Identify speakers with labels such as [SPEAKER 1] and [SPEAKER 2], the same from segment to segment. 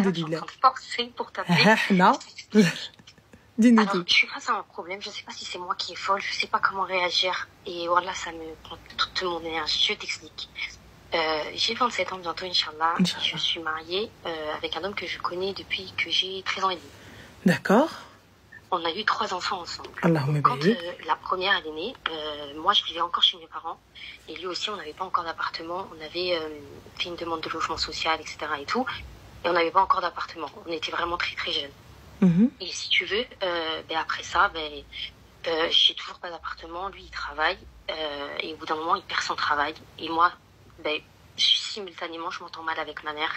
[SPEAKER 1] là, je suis en train de forcer pour t'appeler.
[SPEAKER 2] Non. Dis-nous
[SPEAKER 1] Alors,
[SPEAKER 2] tout.
[SPEAKER 1] je suis face à un problème. Je sais pas si c'est moi qui est folle. Je sais pas comment réagir. Et voilà, ça me prend toute mon énergie. Je t'explique. J'ai 27 ans bientôt, Inch'Allah. Je suis mariée avec un homme que je connais depuis que j'ai 13 ans et demi.
[SPEAKER 2] D'accord.
[SPEAKER 1] On a eu 3 enfants ensemble.
[SPEAKER 2] Allahumma
[SPEAKER 1] Quand
[SPEAKER 2] barik.
[SPEAKER 1] la première elle est née, moi je vivais encore chez mes parents. Et lui aussi, on n'avait pas encore d'appartement. On avait fait une demande de logement social, etc. et tout. Et on n'avait pas encore d'appartement. On était vraiment très très jeunes. Et si tu veux, après ça, j'ai toujours pas d'appartement. Lui, il travaille. Et au bout d'un moment, il perd son travail. Et moi, simultanément, je m'entends mal avec ma mère.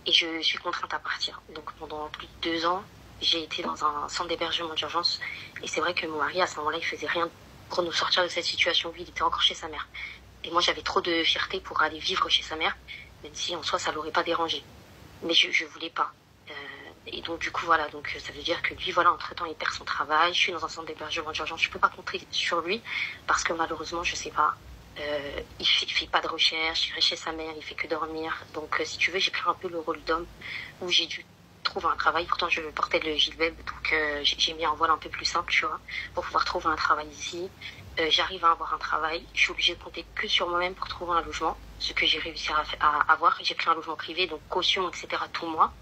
[SPEAKER 1] Et je suis contrainte à partir. Donc pendant plus de 2 ans, j'ai été dans un centre d'hébergement d'urgence. Et c'est vrai que mon mari, à ce moment-là, il faisait rien pour nous sortir de cette situation. Lui, il était encore chez sa mère. Et moi, j'avais trop de fierté pour aller vivre chez sa mère, même si en soi, ça l'aurait pas dérangé. Mais je voulais pas. Et donc, du coup, voilà. Donc, ça veut dire que lui, voilà, entre-temps, il perd son travail. Je suis dans un centre d'hébergement d'urgence. Je peux pas compter sur lui parce que malheureusement, je sais pas. Il fait pas de recherche. Il reste chez sa mère. Il fait que dormir. Donc, si tu veux, j'ai pris un peu le rôle d'homme où j'ai dû trouver un travail. Pourtant, je portais le gilbab. Donc, j'ai mis un voile un peu plus simple, tu vois, pour pouvoir trouver un travail ici. J'arrive à avoir un travail. Je suis obligée de compter que sur moi-même pour trouver un logement. Ce que j'ai réussi à avoir. J'ai pris un logement privé, donc caution, etc. tout moi.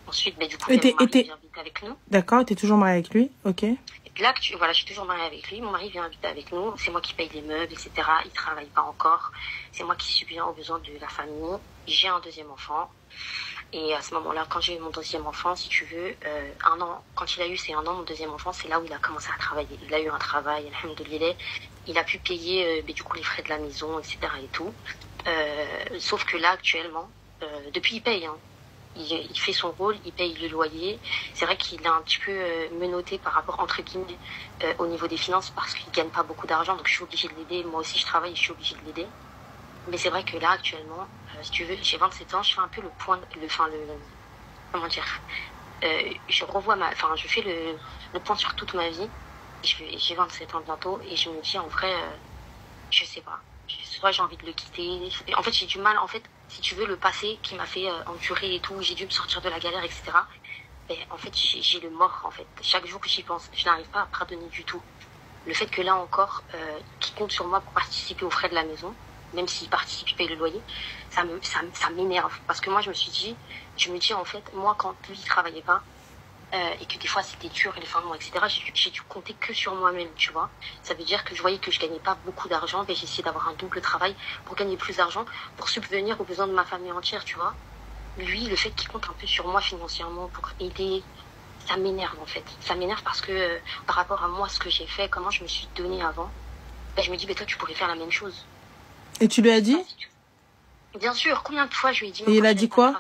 [SPEAKER 1] Ensuite, du coup, mon mari vient habiter avec nous.
[SPEAKER 2] D'accord, tu es toujours mariée avec lui, ok.
[SPEAKER 1] Et là, voilà, je suis toujours mariée avec lui. Mon mari vient habiter avec nous. C'est moi qui paye les meubles, etc. Il travaille pas encore. C'est moi qui subviens aux besoins de la famille. J'ai un deuxième enfant. Et à ce moment-là, quand j'ai eu mon deuxième enfant, si tu veux, 1 an, quand il a eu ses 1 an, mon deuxième enfant, c'est là où il a commencé à travailler. Il a eu un travail, alhamdoulilah. Il a pu payer, du coup, les frais de la maison, etc. et tout. Sauf que là, actuellement, depuis, il paye, hein. Il fait son rôle, il paye le loyer. C'est vrai qu'il est un petit peu menotté par rapport, entre guillemets, au niveau des finances parce qu'il gagne pas beaucoup d'argent. Donc, je suis obligée de l'aider. Moi aussi, je travaille et je suis obligée de l'aider. Mais c'est vrai que là, actuellement, si tu veux, j'ai 27 ans, je fais un peu comment dire, je fais le point sur toute ma vie. J'ai 27 ans bientôt et je me dis, en vrai, je sais pas. Soit j'ai envie de le quitter. En fait, j'ai du mal, si tu veux, le passé qui m'a fait endurer et tout, j'ai dû me sortir de la galère, etc. En fait, j'ai le mort, en fait. Chaque jour que j'y pense, je n'arrive pas à pardonner du tout. Le fait que là encore, qu'il compte sur moi pour participer aux frais de la maison, même s'il participe, il paye le loyer, ça m'énerve. Parce que moi, je me dis, en fait, moi, quand lui, il travaillait pas, et que des fois, c'était dur, et les fins de mois, etc., j'ai dû compter que sur moi-même, tu vois. Ça veut dire que je voyais que je gagnais pas beaucoup d'argent, j'ai essayé d'avoir un double travail pour gagner plus d'argent, pour subvenir aux besoins de ma famille entière, tu vois. Lui, le fait qu'il compte un peu sur moi financièrement pour aider, ça m'énerve, en fait. Ça m'énerve parce que, par rapport à moi, ce que j'ai fait, comment je me suis donnée avant, je me dis, toi, tu pourrais faire la même chose.
[SPEAKER 2] Et tu lui as dit?
[SPEAKER 1] Bien sûr, combien de fois je lui ai dit.
[SPEAKER 2] Et il a dit quoi?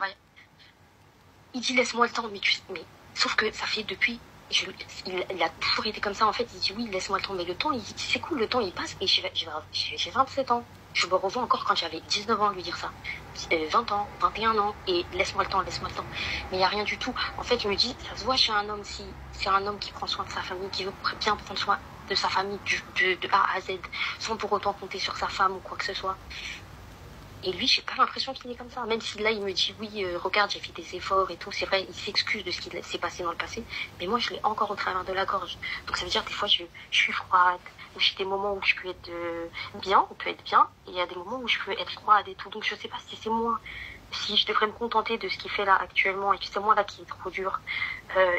[SPEAKER 1] Il dit laisse-moi le temps, mais sauf que ça fait depuis, il a toujours été comme ça en fait. Il dit oui, laisse-moi le temps, mais le temps, il dit c'est cool, le temps il passe et j'ai 27 ans. Je me revois encore quand j'avais 19 ans lui dire ça, 20 ans, 21 ans et laisse-moi le temps. Mais il y a rien du tout. En fait, je me dis ça se voit chez un homme si c'est un homme qui prend soin de sa famille, qui veut bien prendre soin de sa famille de A à Z, sans pour autant compter sur sa femme ou quoi que ce soit. Et lui, j'ai pas l'impression qu'il est comme ça. Même si là, il me dit, oui, regarde, j'ai fait des efforts et tout. C'est vrai, il s'excuse de ce qui s'est passé dans le passé. Mais moi, je l'ai encore au travers de la gorge. Donc ça veut dire, des fois, je suis froide. J'ai des moments où je peux être bien, on peut être bien. Et il y a des moments où je peux être froide et tout. Donc je sais pas si c'est moi. Si je devrais me contenter de ce qu'il fait là actuellement et que c'est moi là qui est trop dur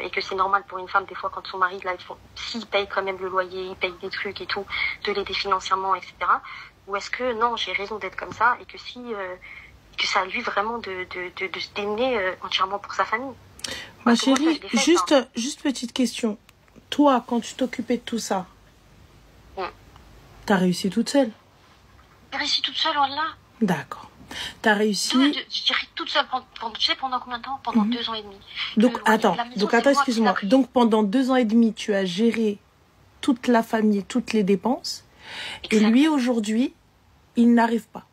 [SPEAKER 1] et que c'est normal pour une femme des fois quand son mari là s'il paye quand même le loyer, il paye des trucs et tout, de l'aider financièrement, etc. Ou est-ce que non, j'ai raison d'être comme ça et que que c'est à lui vraiment de se démener entièrement pour sa famille.
[SPEAKER 2] Ma chérie, juste petite question. Toi, quand tu t'occupais de tout ça, t'as réussi toute seule?
[SPEAKER 1] J'ai réussi toute seule, voilà.
[SPEAKER 2] D'accord. T'as réussi...
[SPEAKER 1] Je dirais toute seule, tu sais pendant combien de temps? Pendant 2 ans et demi.
[SPEAKER 2] Donc, attends, excuse-moi. Donc, pendant 2 ans et demi, tu as géré toute la famille, toutes les dépenses. Exactement. Et lui, aujourd'hui, il n'arrive pas.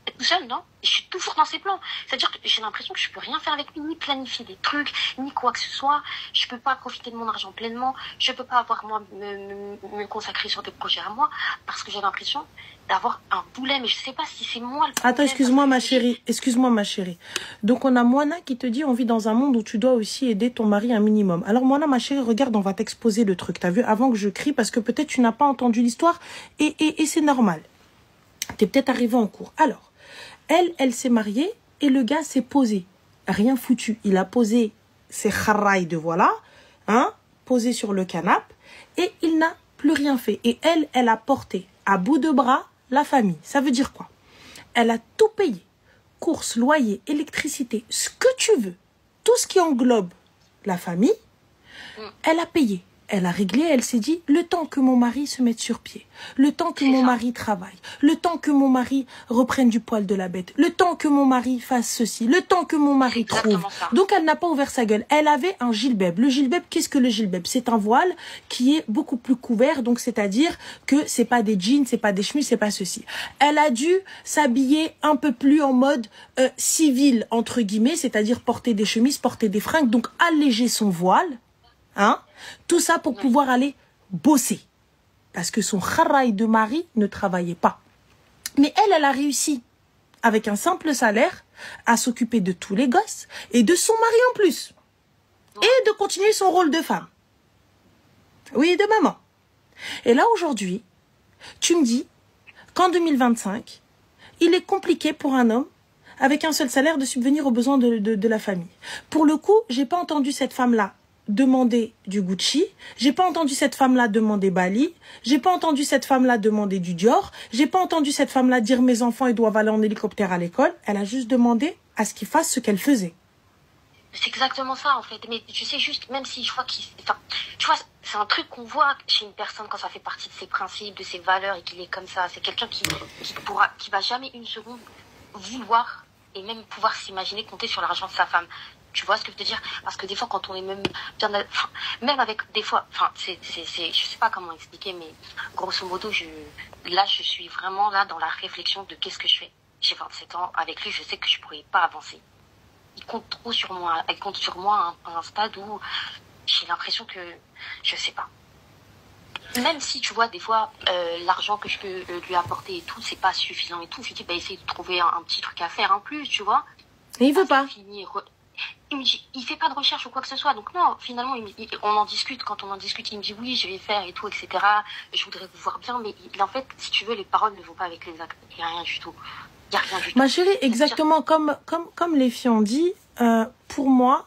[SPEAKER 1] Tout seul, non? je suis toujours dans ses plans. C'est-à-dire que j'ai l'impression que je peux rien faire avec lui, ni planifier des trucs, ni quoi que ce soit. Je peux pas profiter de mon argent pleinement. Je peux pas avoir moi me consacrer sur des projets à moi parce que j'ai l'impression d'avoir un boulet. Mais je sais pas si c'est moi le problème.
[SPEAKER 2] Attends, excuse-moi ma chérie. Excuse-moi ma chérie. Donc on a Moana qui te dit on vit dans un monde où tu dois aussi aider ton mari un minimum. Alors Moana ma chérie, regarde, on va t'exposer le truc. T'as vu, avant que je crie, parce que peut-être tu n'as pas entendu l'histoire et c'est normal. T'es peut-être arrivé en cours. Alors, elle s'est mariée et le gars s'est posé. Rien foutu. Il a posé ses kharaïs de voilà, hein, posé sur le canapé et il n'a plus rien fait. Et elle a porté à bout de bras la famille. Ça veut dire quoi? Elle a tout payé. Courses, loyer, électricité, ce que tu veux. Tout ce qui englobe la famille, elle a payé. Elle a réglé, elle s'est dit, le temps que mon mari se mette sur pied, le temps que mon mari travaille, le temps que mon mari reprenne du poil de la bête, le temps que mon mari fasse ceci, le temps que mon mari trouve. Donc elle n'a pas ouvert sa gueule. Elle avait un gilbeb. Le gilbeb, qu'est-ce que le gilbeb? C'est un voile qui est beaucoup plus couvert, donc c'est-à-dire que c'est pas des jeans, c'est pas des chemises, c'est pas ceci. Elle a dû s'habiller un peu plus en mode civil, entre guillemets, c'est-à-dire porter des chemises, porter des fringues, donc alléger son voile. Hein? Tout ça pour pouvoir aller bosser. Parce que son kharaï de mari ne travaillait pas. Mais elle a réussi, avec un simple salaire, à s'occuper de tous les gosses et de son mari en plus. Et de continuer son rôle de femme. Oui, de maman. Et là, aujourd'hui, tu me dis qu'en 2025, il est compliqué pour un homme, avec un seul salaire, de subvenir aux besoins de la famille. Pour le coup, j'ai pas entendu cette femme-là demander du Gucci, j'ai pas entendu cette femme-là demander Bali, j'ai pas entendu cette femme-là demander du Dior, j'ai pas entendu cette femme-là dire mes enfants ils doivent aller en hélicoptère à l'école. Elle a juste demandé à ce qu'il fasse ce qu'elle faisait.
[SPEAKER 1] C'est exactement ça en fait. Mais tu sais juste, même si je vois qu'il, enfin, tu vois, c'est un truc qu'on voit chez une personne quand ça fait partie de ses principes, de ses valeurs et qu'il est comme ça. C'est quelqu'un qui va jamais une seconde vouloir et même pouvoir s'imaginer compter sur l'argent de sa femme. Tu vois ce que je veux dire? Parce que des fois, quand on est même bien, enfin, même avec des fois, enfin, je sais pas comment expliquer, mais grosso modo, je suis vraiment là dans la réflexion de qu'est-ce que je fais. J'ai 27 ans, avec lui, je sais que je pourrais pas avancer. Il compte trop sur moi, elle compte sur moi à un stade où j'ai l'impression que, je sais pas. Même si, tu vois, des fois, l'argent que je peux lui apporter et tout, c'est pas suffisant et tout, je dis, bah, essaye de trouver un petit truc à faire en plus, tu vois.
[SPEAKER 2] Et il veut pas.
[SPEAKER 1] Il me dit, il fait pas de recherche ou quoi que ce soit. Donc non, finalement, on en discute. Quand on en discute, il me dit oui, je vais faire et tout, etc. Je voudrais vous voir bien. Mais en fait, si tu veux, les paroles ne vont pas avec les actes. Il n'y a rien du tout. Il n'y a rien du tout.
[SPEAKER 2] Ma chérie, exactement comme les filles ont dit, pour moi,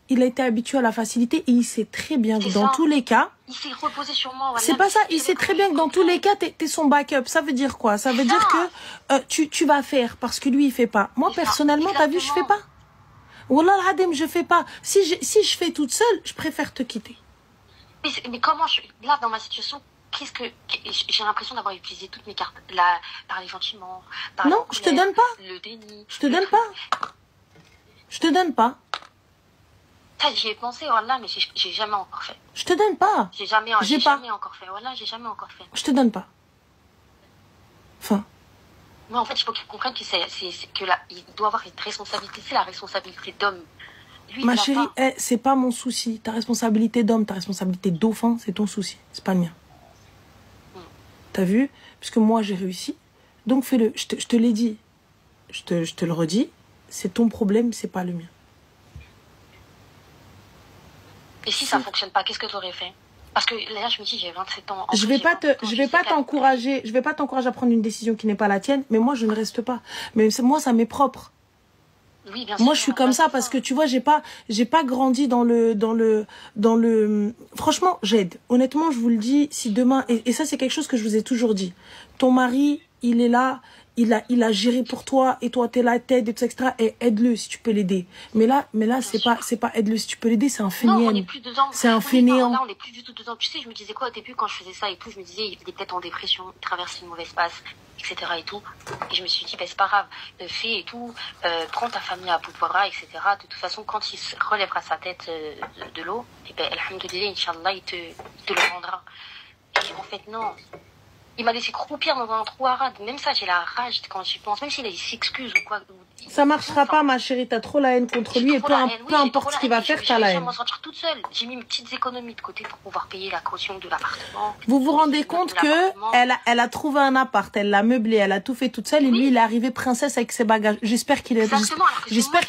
[SPEAKER 2] il a été habitué à la facilité et il sait très bien que dans tous les cas...
[SPEAKER 1] Il s'est reposé sur moi.
[SPEAKER 2] C'est pas ça, il sait très bien que dans tous les cas, t'es son backup. Ça veut dire quoi? Ça veut dire que tu vas faire parce que lui, il fait pas. Moi, personnellement, t'as vu, je fais pas. Wallah al-Hadim, je fais pas. Si je fais toute seule, je préfère te quitter.
[SPEAKER 1] Mais comment là, dans ma situation, j'ai l'impression d'avoir utilisé toutes mes cartes. Parler gentiment.
[SPEAKER 2] Non, je te donne pas.
[SPEAKER 1] Le déni.
[SPEAKER 2] Je te donne pas. Je te donne pas.
[SPEAKER 1] J'y ai pensé, voilà, mais j'ai jamais encore fait.
[SPEAKER 2] Je te donne pas.
[SPEAKER 1] J'ai jamais encore fait. Voilà, j'ai jamais encore fait.
[SPEAKER 2] Je te donne pas. Enfin.
[SPEAKER 1] Mais en fait, il faut qu'il comprenne que il doit avoir une responsabilité. C'est la responsabilité d'homme.
[SPEAKER 2] Ma chérie, c'est pas mon souci. Ta responsabilité d'homme, ta responsabilité de dauphin, c'est ton souci. C'est pas le mien. T'as vu? Puisque moi, j'ai réussi. Donc, fais-le. Je te l'ai dit. Je te le redis. C'est ton problème, c'est pas le mien.
[SPEAKER 1] Et si ça fonctionne pas, qu'est-ce que tu aurais fait? Parce que là, je me dis, j'ai 27 ans.
[SPEAKER 2] Je vais pas t'encourager à prendre une décision qui n'est pas la tienne, mais moi, je ne reste pas. Mais moi, ça m'est propre.
[SPEAKER 1] Oui, bien sûr.
[SPEAKER 2] Moi, je suis comme ça parce que tu vois, j'ai pas grandi dans le. Franchement, j'aide. Honnêtement, je vous le dis, si demain, et ça, c'est quelque chose que je vous ai toujours dit. Ton mari, il est là. Il a géré pour toi et toi t'es là, t'aides et tout, etc. Et aide-le si tu peux l'aider. Mais là c'est pas aide-le si tu peux l'aider, c'est un fainéant.
[SPEAKER 1] Non, on n'est plus dedans.
[SPEAKER 2] C'est un fainéant.
[SPEAKER 1] Là, on n'est plus du tout dedans. Tu sais, je me disais quoi au début quand je faisais ça et tout, je me disais il est peut-être en dépression, il traverse une mauvaise passe, etc. et tout. Et je me suis dit c'est pas grave, fais et tout, prends ta famille à bout de bras, etc. De toute façon, quand il se relèvera sa tête de l'eau, et alhamdoulilah, Inch'Allah, il te le rendra. Et en fait non. Il m'a laissé croupir dans un trou à rade. Même ça, j'ai la rage quand j'y pense. Même s'il s'excuse ou quoi.
[SPEAKER 2] Ça marchera pas, ma chérie. T'as trop la haine contre lui et peu importe ce qu'il va faire, t'as la haine.
[SPEAKER 1] Je vais m'en sortir toute seule. J'ai mis mes petites économies de côté pour pouvoir payer la caution de l'appartement.
[SPEAKER 2] Vous vous rendez compte que elle a trouvé un appart, elle l'a meublé, elle a tout fait toute seule et lui, il est arrivé princesse avec ses bagages. J'espère qu'il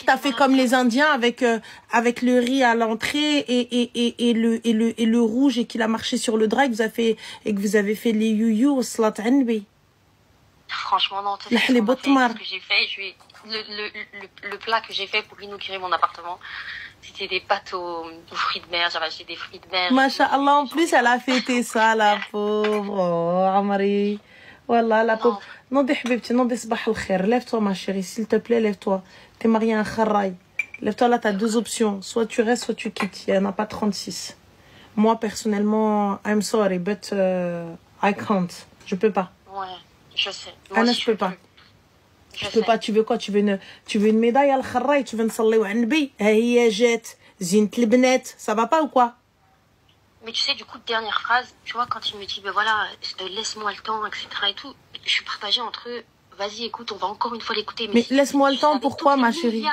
[SPEAKER 2] t'a fait comme les Indiens avec le riz à l'entrée et le rouge et qu'il a marché sur le drap et que vous avez fait les youyou au salat anbi.
[SPEAKER 1] Franchement, non. Ce que j'ai fait, le plat que j'ai fait pour inaugurer mon appartement, c'était des pâtes aux fruits de mer. J'avais acheté des fruits de mer.
[SPEAKER 2] Masha'Allah, en plus, elle a fêté ça, la pauvre. Oh, Amari. Voilà, la pauvre. Non, des habibti, non, des sabah al-khair. Lève-toi, ma chérie, s'il te plaît, lève-toi. T'es mariée à un kharraï. Lève-toi, là, t'as deux options. Soit tu restes, soit tu quittes. Il n'y en a pas 36. Moi, personnellement, I'm sorry, but I can't. Je peux pas.
[SPEAKER 1] Ouais, je sais.
[SPEAKER 2] Anna, je peux pas. Je peux pas, tu veux quoi? Tu veux une médaille à l'kharraï, tu veux une salli wa anbi. Hiya jet, zint l'bnet, ça va pas ou quoi?
[SPEAKER 1] Mais tu sais, du coup, dernière phrase, tu vois, quand il me dit, ben voilà, laisse-moi le temps, etc. et tout, je suis partagée entre eux. Vas-y, écoute, on va encore une fois l'écouter.
[SPEAKER 2] Mais laisse-moi le temps, pourquoi, ma chérie?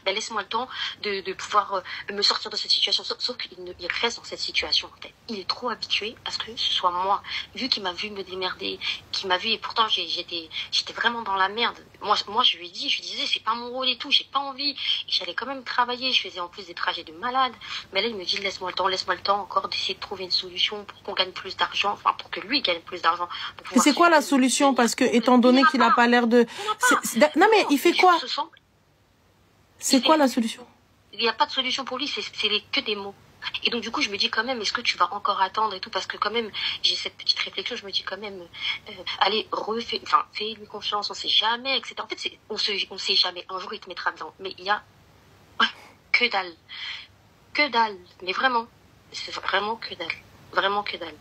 [SPEAKER 1] Ben, laisse-moi le temps de pouvoir me sortir de cette situation. Sauf qu'il reste dans cette situation. Il est trop habitué à ce que ce soit moi. Vu qu'il m'a vu me démerder, qu'il m'a vu, et pourtant j'étais vraiment dans la merde. Moi, je lui disais, c'est pas mon rôle et tout, j'ai pas envie. J'allais quand même travailler, je faisais en plus des trajets de malade. Mais là, il me dit, laisse-moi le temps encore d'essayer de trouver une solution pour qu'on gagne plus d'argent, enfin, pour que lui gagne plus d'argent.
[SPEAKER 2] Et c'est quoi la solution? Parce que, étant donné qu'il n'a pas l'air de... Non, mais il fait quoi? C'est quoi la solution?
[SPEAKER 1] Il n'y a pas de solution pour lui, c'est que des mots. Et donc, du coup, je me dis quand même, est-ce que tu vas encore attendre et tout? Parce que quand même, j'ai cette petite réflexion, je me dis quand même, allez, fais-lui confiance, on sait jamais, etc. En fait, on sait jamais. Un jour, il te mettra dedans. Mais il y a que dalle. Que dalle. Mais vraiment, c'est vraiment que dalle. Vraiment que dalle.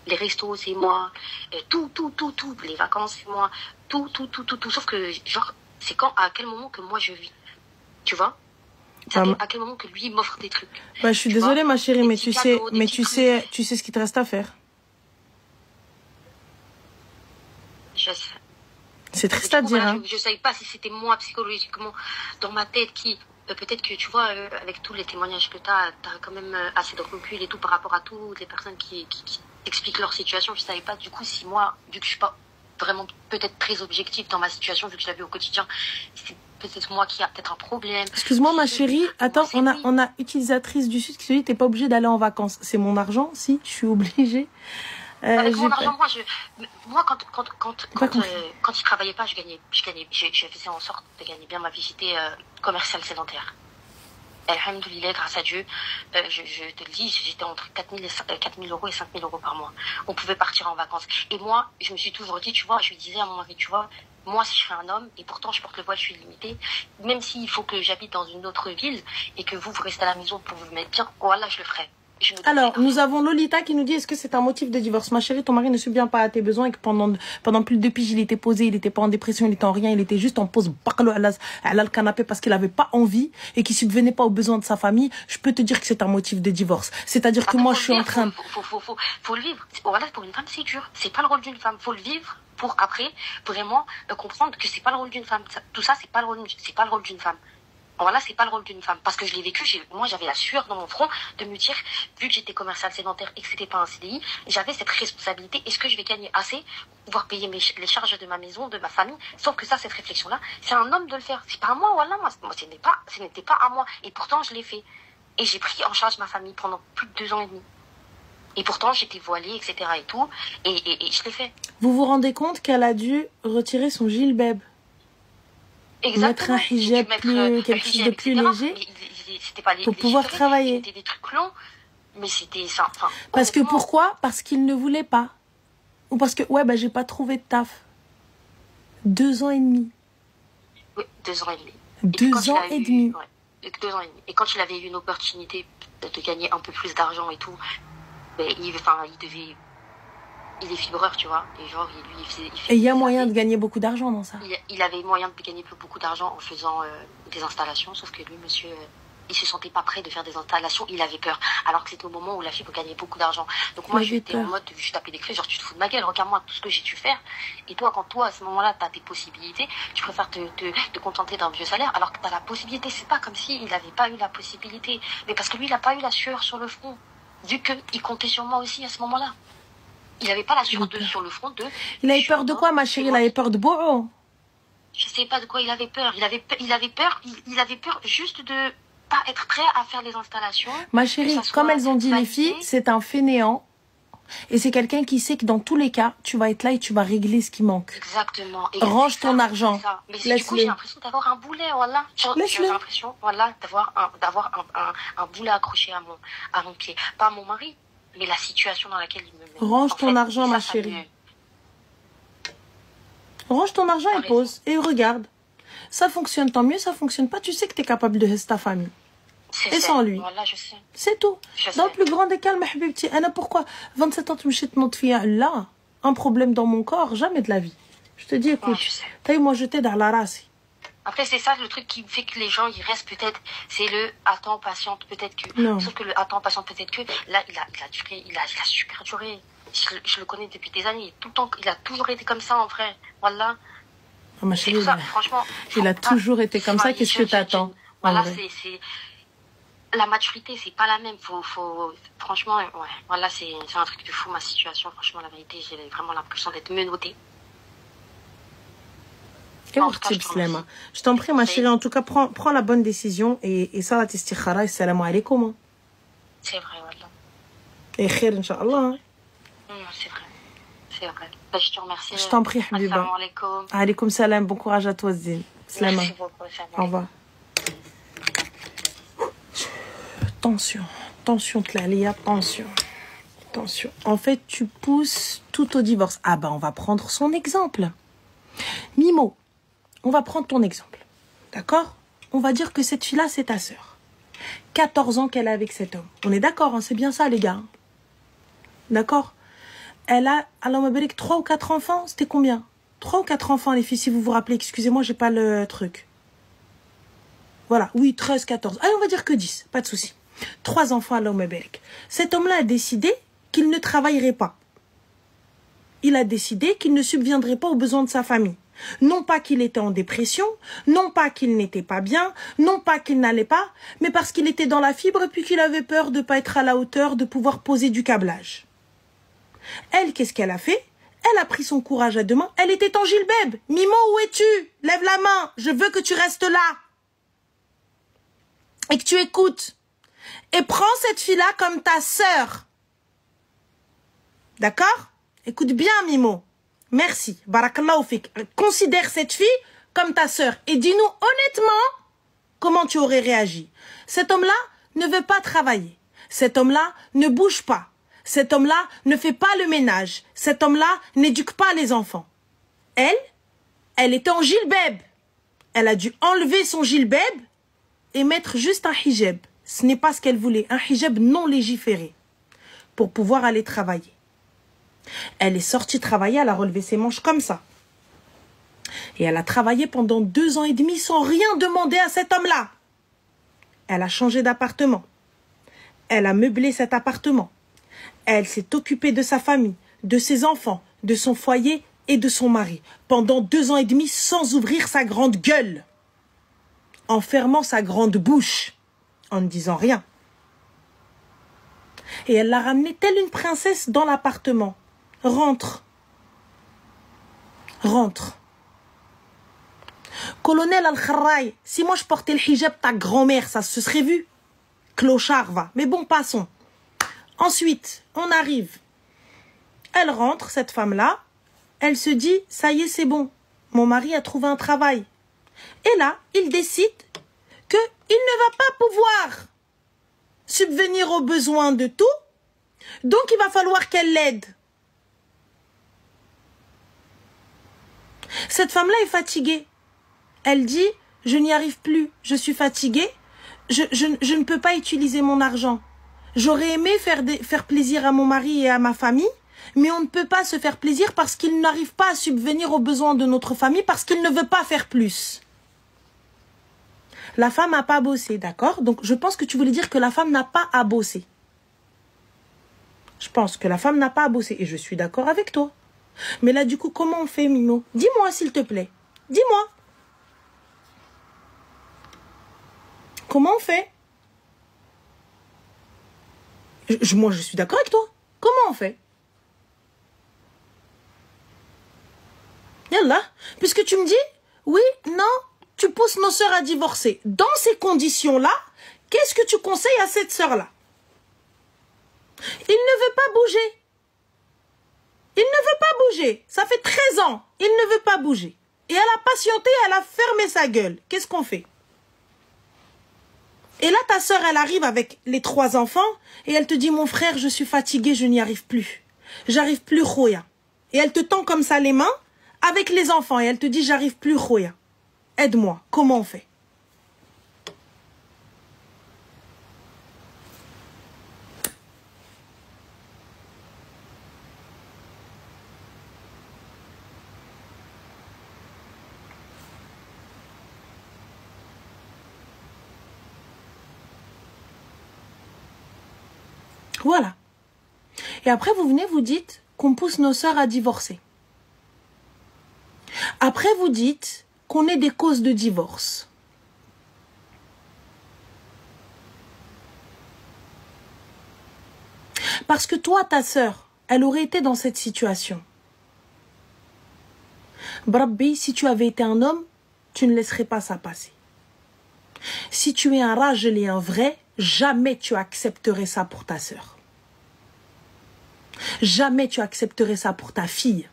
[SPEAKER 1] Les restos, c'est moi. Tout. Les vacances, c'est moi. Tout. Sauf que, genre, c'est à quel moment que moi je vis. Tu vois? C'est à quel moment que lui m'offre des trucs.
[SPEAKER 2] Bah, je suis désolée, ma chérie, mais tu sais ce qu'il te reste à faire.
[SPEAKER 1] Je sais.
[SPEAKER 2] C'est triste à dire, hein.
[SPEAKER 1] Je savais pas si c'était moi, psychologiquement, dans ma tête, qui... peut-être que, tu vois, avec tous les témoignages que t'as quand même assez de recul et tout par rapport à toutes les personnes qui expliquent leur situation. Je savais pas, du coup, si moi, vu que je suis pas vraiment peut-être très objective dans ma situation, vu que je la vis au quotidien, c'est peut-être moi qui a peut-être un problème.
[SPEAKER 2] Excuse-moi, ma chérie. Attends, on a utilisatrice du Sud qui se dit, t'es pas obligée d'aller en vacances. C'est mon argent, si, je suis obligée.
[SPEAKER 1] Avec mon argent, moi, quand il travaillait pas, je faisais en sorte de gagner bien ma vie. J'étais commerciale sédentaire. Alhamdoulilah, grâce à Dieu, je te le dis, j'étais entre 4 000 euros et 5 000 euros par mois. On pouvait partir en vacances. Et moi, je me suis toujours dit, tu vois, je lui disais à mon mari, tu vois, moi, si je serais un homme, et pourtant je porte le voile, je suis limitée, même s'il faut que j'habite dans une autre ville et que vous restez à la maison pour vous mettre bien, voilà, je le ferai.
[SPEAKER 2] Alors, nous avons Lolita qui nous dit, est-ce que c'est un motif de divorce? Ma chérie, ton mari ne subvient pas à tes besoins et que pendant plus de 2 piges, il était posé, il n'était pas en dépression, il était en rien, il était juste en pause à le canapé parce qu'il n'avait pas envie et qu'il subvenait pas aux besoins de sa famille. Je peux te dire que c'est un motif de divorce. C'est-à-dire que moi, je suis en train...
[SPEAKER 1] Faut le vivre. Voilà, pour une femme, c'est dur. C'est pas le rôle d'une femme. Faut le vivre pour après, vraiment, comprendre que c'est pas le rôle d'une femme. Tout ça, c'est pas le rôle d'une femme. Voilà, c'est pas le rôle d'une femme. Parce que je l'ai vécu, moi j'avais la sueur dans mon front de me dire, vu que j'étais commerciale sédentaire et que c'était pas un CDI, j'avais cette responsabilité. Est-ce que je vais gagner assez pour pouvoir payer les charges de ma maison, de ma famille? Sauf que ça, cette réflexion-là, c'est un homme de le faire. C'est pas à moi, voilà, moi, ce n'était pas à moi. Et pourtant, je l'ai fait. Et j'ai pris en charge ma famille pendant plus de 2 ans et demi. Et pourtant, j'étais voilée, etc. et tout. Et je l'ai fait.
[SPEAKER 2] Vous vous rendez compte qu'elle a dû retirer son gilbab?
[SPEAKER 1] Exactement.
[SPEAKER 2] Mettre un hijab quelque chose de plus léger pour pouvoir travailler.
[SPEAKER 1] C'était des trucs longs, mais c'était ça. Enfin,
[SPEAKER 2] parce que pourquoi? Parce qu'il ne voulait pas. Ou parce que, ouais, bah, j'ai pas trouvé de taf. 2 ans et demi.
[SPEAKER 1] Oui, 2 ans et demi.
[SPEAKER 2] 2 ans et demi.
[SPEAKER 1] Ouais, 2 ans et demi. Et quand il avait eu une opportunité de gagner un peu plus d'argent et tout, ben, il est fibreur, tu vois. Et genre,
[SPEAKER 2] et il y a moyen de gagner beaucoup d'argent dans ça.
[SPEAKER 1] Il avait moyen de gagner beaucoup d'argent en faisant des installations, sauf que lui, monsieur, il se sentait pas prêt de faire des installations, il avait peur. Alors que c'était au moment où la fibre gagnait beaucoup d'argent. Donc moi, j'étais en mode, je tapais des cris, genre tu te fous de ma gueule, regarde-moi tout ce que j'ai dû faire. Et toi, quand toi, à ce moment-là, tu as tes possibilités, tu préfères te contenter d'un vieux salaire, alors que tu as la possibilité. C'est pas comme s'il n'avait pas eu la possibilité. Mais parce que lui, il n'a pas eu la sueur sur le front. Vu qu'il comptait sur moi aussi à ce moment-là. Il n'avait pas la sueur sur le front de...
[SPEAKER 2] Il avait peur de quoi, ma chérie? Il avait peur de Bourreau.
[SPEAKER 1] Je sais pas de quoi il avait peur. Il avait peur juste de pas être prêt à faire les installations.
[SPEAKER 2] Ma chérie, comme elles ont dit les filles, c'est un fainéant. Et c'est quelqu'un qui sait que dans tous les cas, tu vas être là et tu vas régler ce qui manque.
[SPEAKER 1] Exactement. Et
[SPEAKER 2] range ton argent.
[SPEAKER 1] Mais du coup, j'ai l'impression d'avoir un boulet, voilà. J'ai l'impression, voilà, d'avoir un boulet accroché à mon pied. Pas à mon mari, mais la situation dans laquelle il me met.
[SPEAKER 2] Range ton argent, ma chérie. Range ton argent et pose. Et regarde. Ça fonctionne, tant mieux. Ça fonctionne pas. Tu sais que tu es capable de rester ta famille. Et sans lui.
[SPEAKER 1] Voilà, je sais.
[SPEAKER 2] C'est tout. Dans le plus grand des calmes, Habibti. Anna, pourquoi 27 ans, tu me chites notre fille là, un problème dans mon corps, jamais de la vie. Je te dis, écoute, taille, moi je t'aide à la race.
[SPEAKER 1] Après, c'est ça le truc qui fait que les gens, ils restent peut-être, c'est le attends, patiente, peut-être que.
[SPEAKER 2] Non.
[SPEAKER 1] Sauf que le attends, patiente, peut-être que, là, il a super duré. Je le connais depuis des années. Tout le temps, il a toujours été comme ça, en vrai. Voilà.
[SPEAKER 2] Oh, ma chérie,
[SPEAKER 1] franchement.
[SPEAKER 2] Il a toujours été comme ça, qu'est-ce que t'attends?
[SPEAKER 1] Voilà, c'est. La maturité, c'est pas la même. Franchement, ouais. Voilà, c'est un truc de fou, ma situation. Franchement, la vérité, j'ai vraiment l'impression d'être menottée.
[SPEAKER 2] Je t'en prie, ma chérie. En tout cas, prends la bonne décision et ça, la testikhara et salam alaikum.
[SPEAKER 1] C'est vrai, voilà.
[SPEAKER 2] Et khair, inch'Allah.
[SPEAKER 1] C'est vrai. C'est vrai. Ben, je te remercie.
[SPEAKER 2] Je t'en prie, Habiba.
[SPEAKER 1] Assalamu alaikum.
[SPEAKER 2] Alaikum salam. Bon courage à toi, Zine.
[SPEAKER 1] Merci beaucoup.
[SPEAKER 2] Au revoir. Attention, attention, Tlalia, attention. Attention. En fait, tu pousses tout au divorce. Ah ben, on va prendre son exemple. Mimo, on va prendre ton exemple. D'accord? On va dire que cette fille-là, c'est ta sœur. 14 ans qu'elle a avec cet homme. On est d'accord, hein, c'est bien ça, les gars. D'accord? Elle a, alors, ma belle, 3 ou 4 enfants. C'était combien? 3 ou 4 enfants, les filles, si vous vous rappelez. Excusez-moi, j'ai pas le truc. Voilà, oui, 13, 14. Allez, on va dire que 10, pas de souci. 3 enfants à l'homme Berk. Cet homme-là a décidé qu'il ne travaillerait pas. Il a décidé qu'il ne subviendrait pas aux besoins de sa famille. Non pas qu'il était en dépression, non pas qu'il n'était pas bien, non pas qu'il n'allait pas, mais parce qu'il était dans la fibre et puis qu'il avait peur de ne pas être à la hauteur, de pouvoir poser du câblage. Elle, qu'est-ce qu'elle a fait? Elle a pris son courage à deux mains. Elle était en gilbeb. Mimo, où es-tu? Lève la main. Je veux que tu restes là. Et que tu écoutes. Et prends cette fille-là comme ta sœur. D'accord? Écoute bien, Mimo. Merci. Barakallahu fik. Considère cette fille comme ta sœur. Et dis-nous honnêtement comment tu aurais réagi. Cet homme-là ne veut pas travailler. Cet homme-là ne bouge pas. Cet homme-là ne fait pas le ménage. Cet homme-là n'éduque pas les enfants. Elle était en gilbeb. Elle a dû enlever son gilbeb et mettre juste un hijab. Ce n'est pas ce qu'elle voulait. Un hijab non légiféré. Pour pouvoir aller travailler. Elle est sortie travailler, elle a relevé ses manches comme ça. Et elle a travaillé pendant 2 ans et demi sans rien demander à cet homme-là. Elle a changé d'appartement. Elle a meublé cet appartement. Elle s'est occupée de sa famille, de ses enfants, de son foyer et de son mari. Pendant 2 ans et demi sans ouvrir sa grande gueule. En fermant sa grande bouche. En ne disant rien. Et elle l'a ramenée telle une princesse dans l'appartement. Rentre. Rentre. Colonel Al-Kharraï, si moi je portais le hijab ta grand-mère, ça se serait vu. Clochard, va. Mais bon, passons. Ensuite, on arrive. Elle rentre, cette femme-là. Elle se dit, ça y est, c'est bon. Mon mari a trouvé un travail. Et là, il décide qu'il ne va pas pouvoir subvenir aux besoins de tout. Donc, il va falloir qu'elle l'aide. Cette femme-là est fatiguée. Elle dit, je n'y arrive plus, je suis fatiguée, je ne peux pas utiliser mon argent. J'aurais aimé faire plaisir à mon mari et à ma famille, mais on ne peut pas se faire plaisir parce qu'il n'arrive pas à subvenir aux besoins de notre famille, parce qu'il ne veut pas faire plus. La femme n'a pas bossé, d'accord? Donc, je pense que tu voulais dire que la femme n'a pas à bosser. Je pense que la femme n'a pas à bosser. Et je suis d'accord avec toi. Mais là, du coup, comment on fait, Mimo? Dis-moi, s'il te plaît. Dis-moi. Comment on fait? Moi, je suis d'accord avec toi. Comment on fait? Yallah. Puisque tu me dis, oui, non, tu pousses nos sœurs à divorcer. Dans ces conditions-là, qu'est-ce que tu conseilles à cette sœur-là? Il ne veut pas bouger. Il ne veut pas bouger. Ça fait 13 ans. Il ne veut pas bouger. Et elle a patienté, elle a fermé sa gueule. Qu'est-ce qu'on fait? Et là, ta sœur, elle arrive avec les 3 enfants et elle te dit, mon frère, je suis fatiguée, je n'y arrive plus. J'arrive plus, Khoya. Et elle te tend comme ça les mains avec les enfants et elle te dit, j'arrive plus, Khoya. Aide-moi. Comment on fait? Voilà. Et après, vous venez, vous dites qu'on pousse nos sœurs à divorcer. Après, vous dites qu'on est des causes de divorce. Parce que toi, ta sœur, elle aurait été dans cette situation. Brabbi, si tu avais été un homme, tu ne laisserais pas ça passer. Si tu es un rajel et un vrai, jamais tu accepterais ça pour ta sœur. Jamais tu accepterais ça pour ta fille.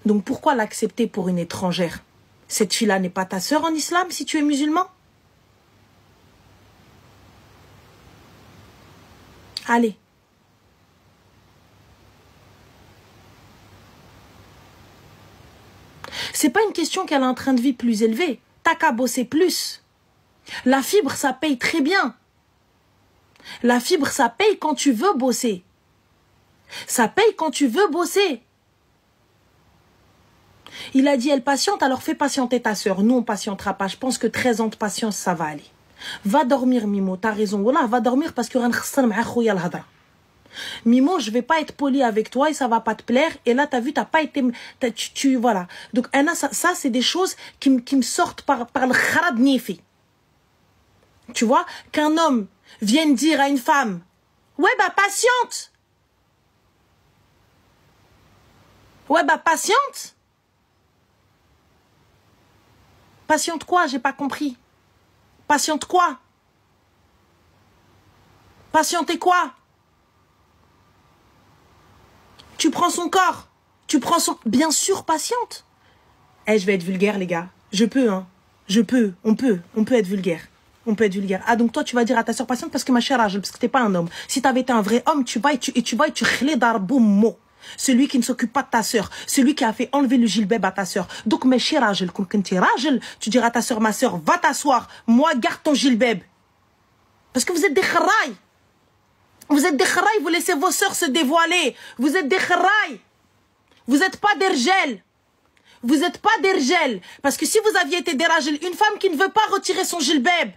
[SPEAKER 2] Donc pourquoi l'accepter pour une étrangère? Cette fille-là n'est pas ta sœur en islam si tu es musulman? Allez. C'est pas une question qu'elle a un train de vie plus élevé. T'as qu'à bosser plus. La fibre, ça paye très bien. La fibre, ça paye quand tu veux bosser. Ça paye quand tu veux bosser. Il a dit, elle patiente, alors fais patienter ta sœur. Nous, on patientera pas. Je pense que 13 ans de patience, ça va aller. Va dormir, Mimo, t'as raison. Voilà, va dormir parce que Mimo, je vais pas être poli avec toi et ça va pas te plaire. Et là, t'as vu, t'as pas été... voilà. Donc, Anna, ça c'est des choses qui me sortent par le kharab nifi. Tu vois, qu'un homme vienne dire à une femme, ouais, bah, patiente. Ouais, bah, patiente. Patiente quoi? J'ai pas compris. Patiente quoi? Patienter quoi? Tu prends son corps. Tu prends son... Bien sûr, patiente. Eh, je vais être vulgaire, les gars. Je peux, hein. Je peux. On peut être vulgaire. On peut être vulgaire. Ah, donc toi, tu vas dire à ta soeur patiente parce que ma chère, parce que t'es pas un homme. Si t'avais été un vrai homme, tu vas et tu chlé d'arboum. Celui qui ne s'occupe pas de ta sœur. Celui qui a fait enlever le gilbeb à ta sœur. Donc, mes chers Rajel, quand t'es Rajel, tu diras à ta sœur, ma sœur, va t'asseoir. Moi, garde ton gilbeb. Parce que vous êtes des kharaïs. Vous êtes des kharaïs, vous laissez vos sœurs se dévoiler. Vous êtes des kharaïs. Vous n'êtes pas d'Ergel. Vous n'êtes pas d'Ergel. Parce que si vous aviez été des Rajel, une femme qui ne veut pas retirer son gilbeb,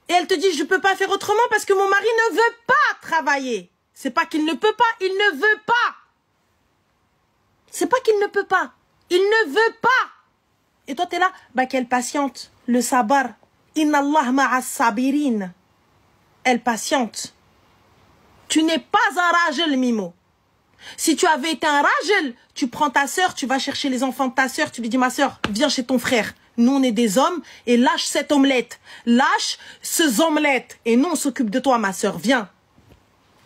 [SPEAKER 2] et elle te dit, je ne peux pas faire autrement parce que mon mari ne veut pas travailler. C'est pas qu'il ne peut pas, il ne veut pas. C'est pas qu'il ne peut pas. Il ne veut pas. Et toi, t'es là, bah qu'elle patiente. Le sabar. Inna Allah ma'as sabirin. Elle patiente. Tu n'es pas un rajel, Mimo. Si tu avais été un rajel, tu prends ta sœur, tu vas chercher les enfants de ta sœur, tu lui dis, ma sœur, viens chez ton frère. Nous, on est des hommes et lâche cette omelette. Lâche ces omelettes. Et nous, on s'occupe de toi, ma sœur. Viens.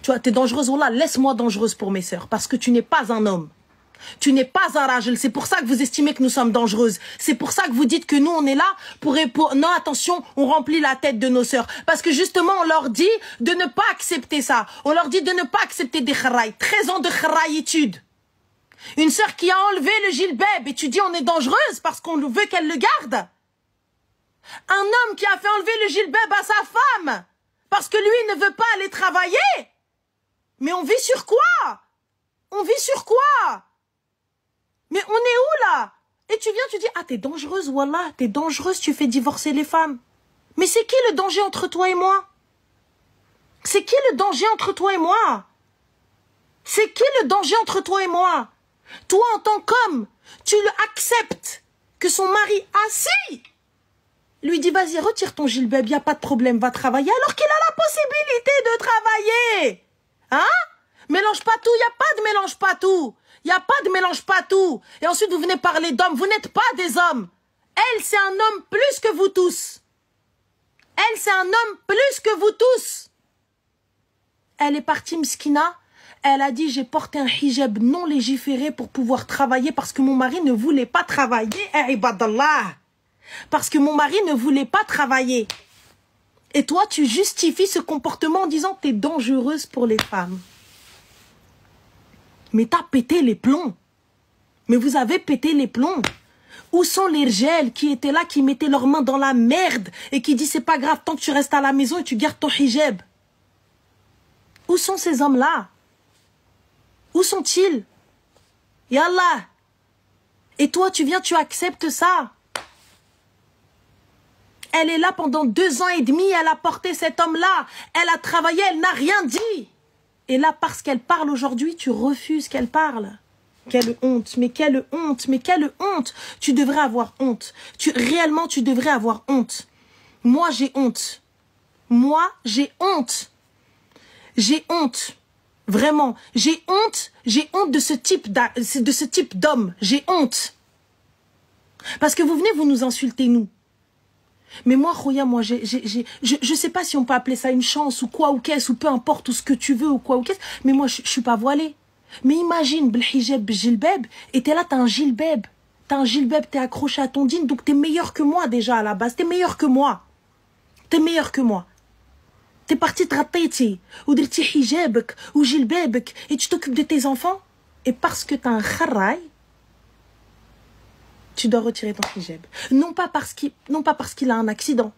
[SPEAKER 2] Tu vois, t'es dangereuse. Wallah, laisse-moi dangereuse pour mes sœurs. Parce que tu n'es pas un homme. Tu n'es pas un rajel. C'est pour ça que vous estimez que nous sommes dangereuses. C'est pour ça que vous dites que nous, on est là pour... Non, attention, on remplit la tête de nos sœurs. Parce que justement, on leur dit de ne pas accepter ça. On leur dit de ne pas accepter des kharaïs. 13 ans de kharaïtude. Une sœur qui a enlevé le gilbeb et tu dis on est dangereuse parce qu'on veut qu'elle le garde. Un homme qui a fait enlever le gilbeb à sa femme parce que lui ne veut pas aller travailler. Mais on vit sur quoi? On vit sur quoi? Mais on est où là? Et tu viens, tu dis, ah t'es dangereuse, wallah, t'es dangereuse, tu fais divorcer les femmes. Mais c'est qui le danger entre toi et moi? C'est qui le danger entre toi et moi? C'est qui le danger entre toi et moi? Toi, en tant qu'homme, tu acceptes que son mari assis lui dit, vas-y, retire ton gilbab, il n'y a pas de problème, va travailler, alors qu'il a la possibilité de travailler. Hein? Mélange pas tout, il n'y a pas de mélange pas tout. Il n'y a pas de mélange pas tout. Et ensuite, vous venez parler d'hommes, vous n'êtes pas des hommes. Elle, c'est un homme plus que vous tous. Elle, c'est un homme plus que vous tous. Elle est partie, Mskina. Elle a dit, j'ai porté un hijab non légiféré pour pouvoir travailler parce que mon mari ne voulait pas travailler. Eh, ibadallah. Parce que mon mari ne voulait pas travailler. Et toi, tu justifies ce comportement en disant que tu es dangereuse pour les femmes. Mais t'as pété les plombs. Mais vous avez pété les plombs. Où sont les rjels qui étaient là, qui mettaient leurs mains dans la merde et qui disent c'est pas grave tant que tu restes à la maison et tu gardes ton hijab? Où sont ces hommes-là? Où sont-ils? Yallah. Et toi, tu viens, tu acceptes ça. Elle est là pendant 2 ans et demi, elle a porté cet homme-là. Elle a travaillé, elle n'a rien dit. Et là, parce qu'elle parle aujourd'hui, tu refuses qu'elle parle. Quelle honte, mais quelle honte, mais quelle honte. Tu devrais avoir honte. Réellement, tu devrais avoir honte. Moi, j'ai honte. Moi, j'ai honte. J'ai honte. Vraiment, j'ai honte de ce type d'homme. J'ai honte. Parce que vous venez, vous nous insultez, nous. Mais moi, Khoya, moi, je sais pas si on peut appeler ça une chance ou quoi ou qu'est-ce, ou peu importe, ou ce que tu veux ou quoi ou qu'est-ce, mais moi, je suis pas voilée. Mais imagine, bil hijab, bil gilbab, et t'es là, t'as un gilbab. T'as un gilbab, t'es accroché à ton dîne, donc t'es meilleur que moi déjà à la base. T'es meilleur que moi. T'es meilleur que moi. T'es parti traiter, ou dirti hijabek, ou gilbabek, et tu t'occupes de tes enfants. Et parce que t'as un kharraï, tu dois retirer ton hijab. Non pas parce qu'il a un accident.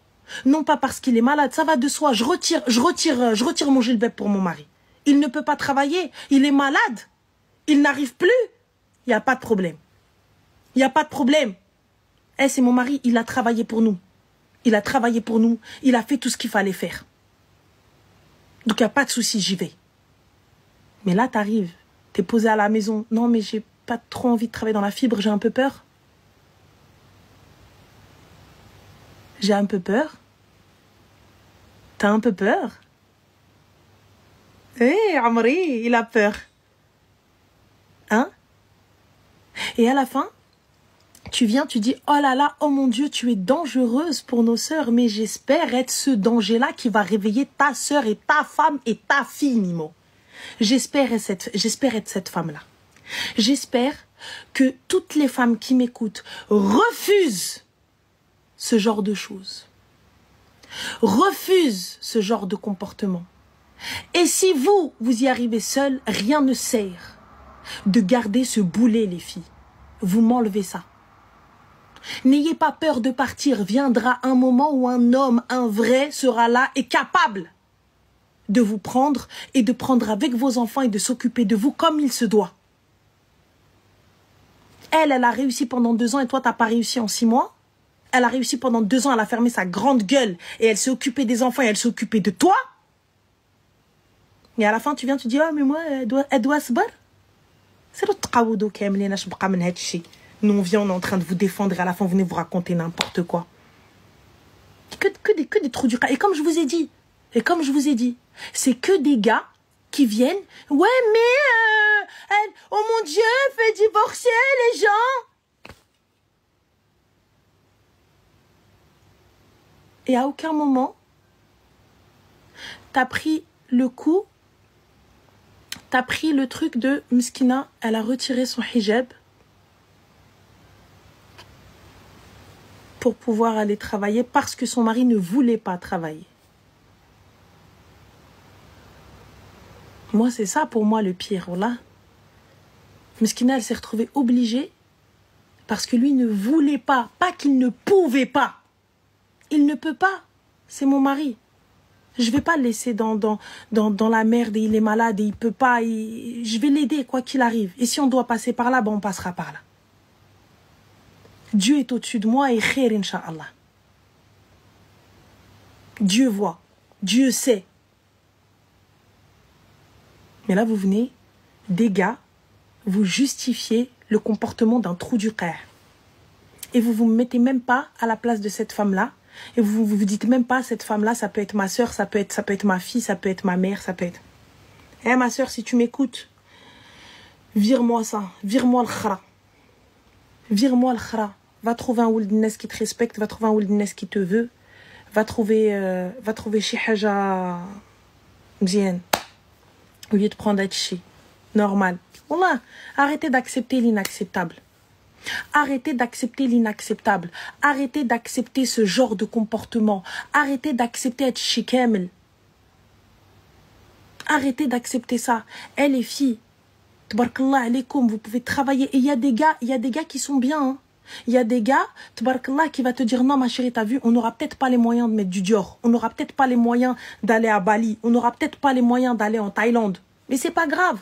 [SPEAKER 2] Non pas parce qu'il est malade. Ça va de soi. Je retire mon gilbab pour mon mari. Il ne peut pas travailler. Il est malade. Il n'arrive plus. Il n'y a pas de problème. Il n'y a pas de problème. Eh, c'est mon mari. Il a travaillé pour nous. Il a travaillé pour nous. Il a fait tout ce qu'il fallait faire. Donc, il n'y a pas de souci. J'y vais. Mais là, t'arrives. T'es posé à la maison. Non, mais j'ai pas trop envie de travailler dans la fibre. J'ai un peu peur. J'ai un peu peur. T'as un peu peur? Eh, Amri, il a peur. Hein? Et à la fin, tu viens, tu dis, oh là là, oh mon Dieu, tu es dangereuse pour nos sœurs, mais j'espère être ce danger-là qui va réveiller ta sœur et ta femme et ta fille, Nimo. J'espère être cette femme-là. J'espère que toutes les femmes qui m'écoutent refusent ce genre de choses. Refusent ce genre de comportement. Et si vous y arrivez seul, rien ne sert de garder ce boulet, les filles. Vous m'enlevez ça. N'ayez pas peur de partir. Viendra un moment où un homme, un vrai, sera là et capable de vous prendre et de prendre avec vos enfants et de s'occuper de vous comme il se doit. Elle a réussi pendant 2 ans et toi, t'as pas réussi en 6 mois. Elle a réussi pendant 2 ans, elle a fermé sa grande gueule et elle s'est occupée des enfants et elle s'est occupée de toi. Et à la fin, tu viens, tu dis, oh, mais moi, elle doit se battre. C'est le tqawudo kamlina shbqa min had shi. Nous, on vient, on est en train de vous défendre et à la fin, vous venez vous raconter n'importe quoi. Que des trous du cas. Et comme je vous ai dit, c'est que des gars qui viennent, ouais, mais, oh mon Dieu, fait divorcer les gens. Et à aucun moment, t'as pris le coup, t'as pris le truc de Mskina, elle a retiré son hijab pour pouvoir aller travailler parce que son mari ne voulait pas travailler. Moi, c'est ça pour moi le pire, voilà. Mskina, elle s'est retrouvée obligée parce que lui ne voulait pas, pas qu'il ne pouvait pas. Il ne peut pas, c'est mon mari. Je vais pas le laisser dans la merde et il est malade et il peut pas. Je vais l'aider quoi qu'il arrive. Et si on doit passer par là, ben on passera par là. Dieu est au-dessus de moi et khair, Inch'Allah. Dieu voit. Dieu sait. Mais là, vous venez, des gars, vous justifiez le comportement d'un trou du cœur. Et vous vous mettez même pas à la place de cette femme-là. Et vous vous dites même pas, cette femme-là, ça peut être ma soeur, ça peut être ma fille, ça peut être ma mère, ça peut être... Eh, ma soeur, si tu m'écoutes, vire-moi ça, vire-moi le khra. Vire-moi le khra. Va trouver un Ouldines qui te respecte, va trouver un Ouldines qui te veut, va trouver chez Haja Mzien, au lieu de prendre Hachi. Normal. Wallah, arrêtez d'accepter l'inacceptable. Arrêtez d'accepter l'inacceptable. Arrêtez d'accepter ce genre de comportement. Arrêtez d'accepter être chikamel. Arrêtez d'accepter ça. Eh les filles, tabarakallah alaykoum, vous pouvez travailler. Et il y a des gars qui sont bien. Hein. Il y a des gars, tabarakallah, qui va te dire non ma chérie, t'as vu, on n'aura peut-être pas les moyens de mettre du Dior. On n'aura peut-être pas les moyens d'aller à Bali. On n'aura peut-être pas les moyens d'aller en Thaïlande. Mais c'est pas grave.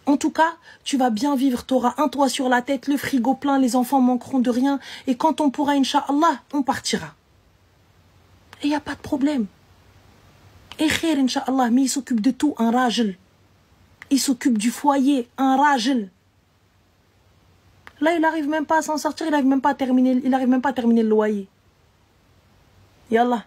[SPEAKER 2] En tout cas, tu vas bien vivre, tu auras un toit sur la tête, le frigo plein, les enfants manqueront de rien. Et quand on pourra, Inch'Allah, on partira. Et il n'y a pas de problème. Et khair, Inch'Allah, mais il s'occupe de tout, un rajel. Il s'occupe du foyer, un rajel. Là, il n'arrive même pas à s'en sortir, il n'arrive même pas à terminer le loyer. Yallah.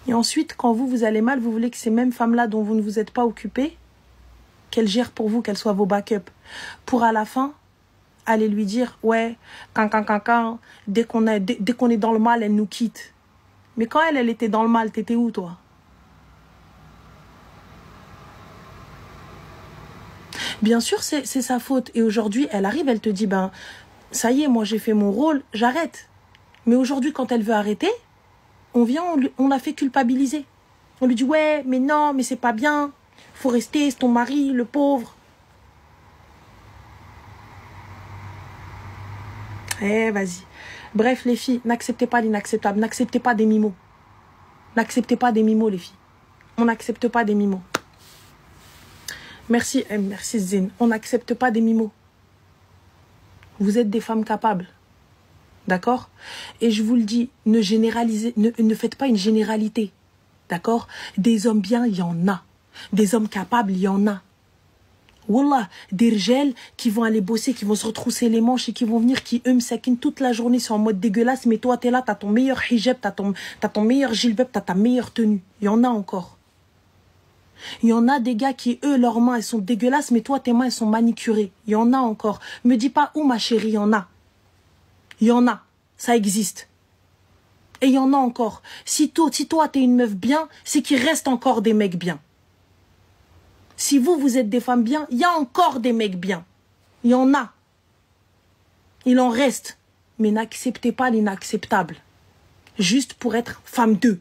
[SPEAKER 2] Et ensuite, quand vous allez mal, vous voulez que ces mêmes femmes-là dont vous ne vous êtes pas occupé, qu'elles gèrent pour vous, qu'elles soient vos backups. Pour à la fin, aller lui dire, ouais, dès qu'on est dans le mal, elle nous quitte. Mais quand elle était dans le mal, t'étais où, toi? Bien sûr, c'est sa faute. Et aujourd'hui, elle arrive, elle te dit, ben, ça y est, moi j'ai fait mon rôle, j'arrête. Mais aujourd'hui, quand elle veut arrêter, on vient, on la fait culpabiliser. On lui dit, ouais, mais non, mais c'est pas bien. Faut rester, c'est ton mari, le pauvre. Eh, vas-y. Bref, les filles, n'acceptez pas l'inacceptable. N'acceptez pas des mimos. N'acceptez pas des mimos, les filles. On n'accepte pas des mimos. Merci, merci Zine. On n'accepte pas des mimos. Vous êtes des femmes capables. D'accord? Et je vous le dis, ne généralisez, ne faites pas une généralité. D'accord? Des hommes bien, il y en a. Des hommes capables, il y en a. Wallah, des rjels qui vont aller bosser, qui vont se retrousser les manches et qui vont venir, qui eux me saquinent toute la journée, sont en mode dégueulasse, mais toi t'es là, t'as ton meilleur hijab, t'as ton meilleur jilbab, t'as ta meilleure tenue. Il y en a encore. Il y en a des gars qui, eux, leurs mains, elles sont dégueulasses, mais toi, tes mains, elles sont manicurées. Il y en a encore. Me dis pas où, ma chérie, il y en a. Il y en a. Ça existe. Et il y en a encore. Si toi, t'es une meuf bien, c'est qu'il reste encore des mecs bien. Si vous êtes des femmes bien, il y a encore des mecs bien. Il y en a. Il en reste. Mais n'acceptez pas l'inacceptable. Juste pour être femme d'eux.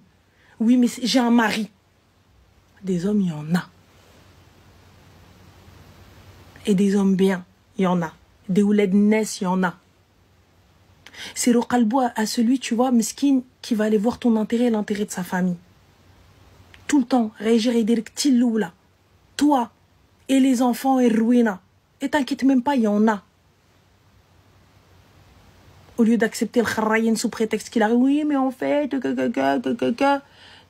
[SPEAKER 2] Oui, mais j'ai un mari. Des hommes, il y en a. Et des hommes bien, il y en a. Des ouled ness, il y en a. C'est Roqalbo à celui, tu vois, mesquine, qui va aller voir ton intérêt et l'intérêt de sa famille. Tout le temps, réagir et dire là. Toi et les enfants et Rouina. Et t'inquiète même pas, il y en a. Au lieu d'accepter le kharrayen sous prétexte qu'il arrive, oui, mais en fait,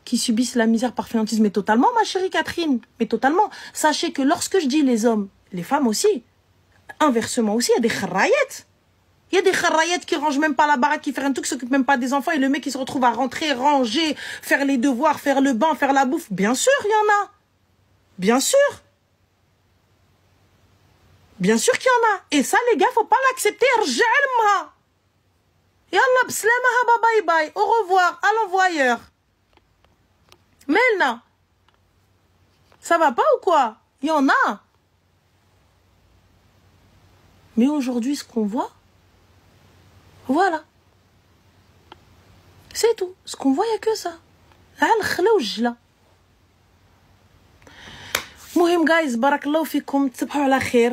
[SPEAKER 2] qui subissent la misère par fainéantisme. Mais totalement, ma chérie Catherine. Mais totalement. Sachez que lorsque je dis les hommes, les femmes aussi, inversement aussi, il y a des kharrayettes. Il y a des kharrayettes qui rangent même pas la baraque, qui font un truc, qui s'occupent même pas des enfants, et le mec, il se retrouve à rentrer, ranger, faire les devoirs, faire le bain, faire la bouffe. Bien sûr, il y en a. Bien sûr. Bien sûr qu'il y en a. Et ça, les gars, faut pas l'accepter. Rjalma. Yallah, bslamaha, bye bye. Au revoir. À l'envoyeur. Melna. Ça va pas ou quoi? Il y en a. Mais aujourd'hui, ce qu'on voit, voilà. C'est tout. Ce qu'on voit, il n'y a que ça. المهم guys بارك الله فيكم تصبحوا على خير